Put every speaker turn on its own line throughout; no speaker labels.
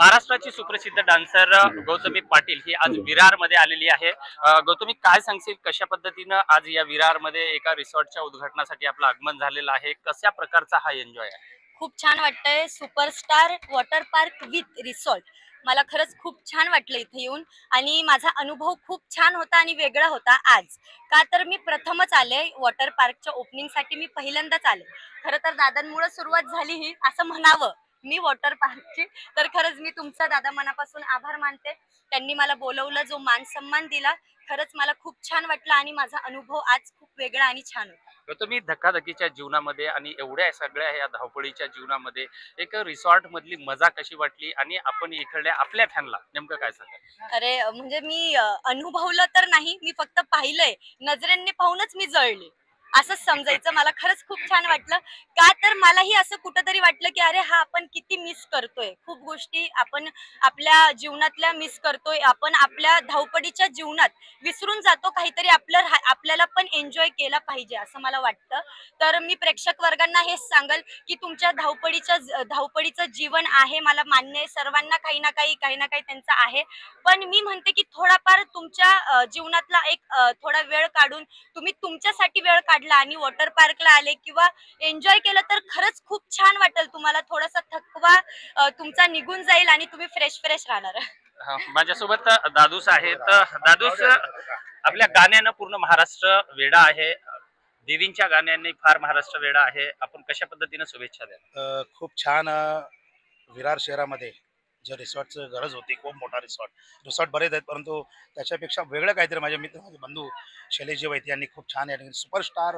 महाराष्ट्राची सुप्रसिद्ध डान्सर गौतमी पाटील ही आज विरार मध्ये आलेली आहे। गौतमी, काय सांगशील, कशा पद्धतीनं आज या विरार मध्ये एका रिसॉर्टच्या उद्घाटनासाठी आपलं आगमन झालेलं आहे? कशा प्रकारचा हा एन्जॉय आहे?
खूप छान वाटतंय। Superstar water park with resort मला खरंच खूप छान वाटलं इथे येऊन आणि माझा अनुभव खूप छान होता आणि वेगळा होता आज। का तर मी प्रथमच आले वॉटर पार्कच्या ओपनिंगसाठी, मी पहिल्यांदाच आले। खरं तर दादांमुळे सुरुवात झाली ही असं म्हणावं मी वॉटर पार्कची। तर खरंच मी तुमचा दादा मनापासून आभार मानते, त्यांनी मला बोलवलं, जो मान सन्मान दिला। खरंच मला खूप छान वाटलं आणि माझा अनुभव आज खूप वेगळा आणि छान होता।
तुम्ही धकाधकीच्या जीवनामध्ये आणि एवढ्या सगळ्या या धावपळीच्या जीवनामध्ये एक रिसॉर्ट मधली मजा कशी वाटली आणि आपण इकडल्या आपल्या फॅनला नेमकं काय सांगा?
अरे म्हणजे मी अनुभवलं तर नाही, मी फक्त पाहिलंय, नजरेंनी पाहूनच मी जळले असंच समजायचं। मला खरंच खूप छान वाटलं। का तर मलाही असं कुठंतरी वाटलं की अरे हा आपण किती मिस करतोय, खूप गोष्टी आपण आपल्या जीवनातल्या मिस करतोय, आपण आपल्या धावपळीच्या जीवनात विसरून जातो, काहीतरी आपल्याला पण एन्जॉय केला पाहिजे असं मला वाटतं। तर मी प्रेक्षक वर्गांना हेच सांगेल की तुमच्या धावपळीचं जीवन आहे, मला मान्य आहे, सर्वांना काही ना काही त्यांचं आहे। पण मी म्हणते की थोडाफार तुमच्या जीवनातला एक थोडा वेळ काढून तुम्ही तुमच्यासाठी वेळ काढला आणि वॉटर पार्कला आले किंवा एन्जॉय केलं तर खरंच खूप छान वाटेल। तुम्हाला थोडासा थकवा तुमचा निघून जाईल आणि तुम्ही फ्रेश राहणार।
माझ्यासोबत दादूस आहेत। दादूस, आपल्या गाण्यानं पूर्ण महाराष्ट्र वेडा आहे, देवींच्या गाण्यांनी फार महाराष्ट्र वेडा आहे, आपण कशा पद्धतीने शुभेच्छा द्या?
खूप छान विरार शहरामध्ये जे रिसॉर्टची गरज होती, खूप मोठा रिसॉर्ट बरेच आहेत, परंतु त्याच्यापेक्षा वेगळं काहीतरी माझे मित्र, माझे बंधू शैलेशजी वैद्य यांनी खूप छान या ठिकाणी superstar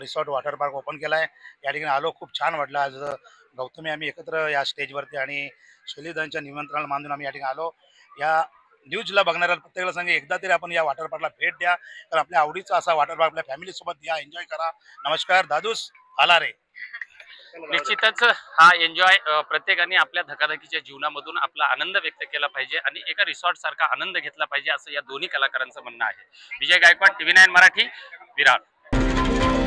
resort water park open केला आहे। या ठिकाणी आलो, खूप छान वाटलं। आज गौतमी आम्ही एकत्र या स्टेजवरती आणि शैलेशदांच्या निमंत्रणाला मानून आम्ही या ठिकाणी आलो। या न्यूजला बघणाऱ्या प्रत्येकाला सांगे, एकदा तरी आपण या वॉटर पार्कला भेट द्या, तर आपल्या आवडीचा असा वॉटर पार्क आपल्या फॅमिलीसोबत या, एन्जॉय करा। नमस्कार दादूस, आला रे।
निश्चितच हा एन्जॉय प्रत्येकाने आपल्या धकाधकीच्या जीवनामधून आपला आनंद व्यक्त केला पाहिजे आणि एका रिसॉर्ट सारखा आनंद घेतला पाहिजे, असं या दोन्ही कलाकारांचं म्हणणं आहे। विजय गायकवाड, TV9 मराठी, विरार।